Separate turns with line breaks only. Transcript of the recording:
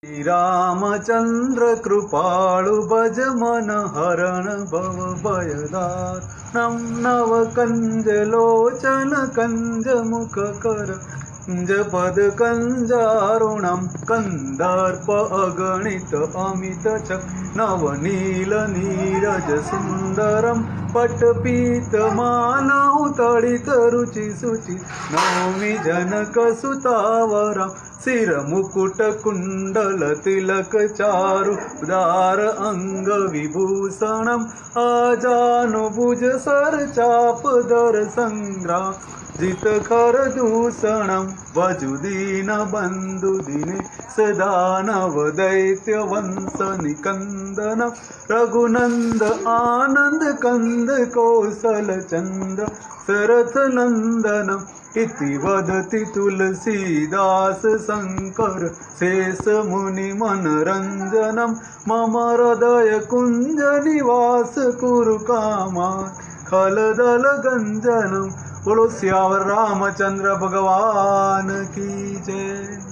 श्री रामचंद्र कृपाळु भज मन हरण भव भयदार नम नव कंज लोचन कंज मुख कर कंज पद कंजारुणम कंदर्प अगणित अमित चक नवनील नीरज सुंदरम पटपीत मानव तडित रुचि सुचि नवमी जनक सुतावरम सिर मुकुट कुंडल तिलक चारु उदार अंग विभूषणम आजानुभुज सर चाप दर संग्राम जित खर दूषणम वजुदीन बंधु दिने सदानव दैत्य वंश निकंदन रघुनंद आनंद कंद कौशल चंद्र सरथ नंदनम इति वदति तुलसीदास शंकर शेष मुनि मनरंजनम मम हृदय कुंज निवास कुरु कामान खलदल गंजनम। बोलो सियावर रामचंद्र भगवान की जय।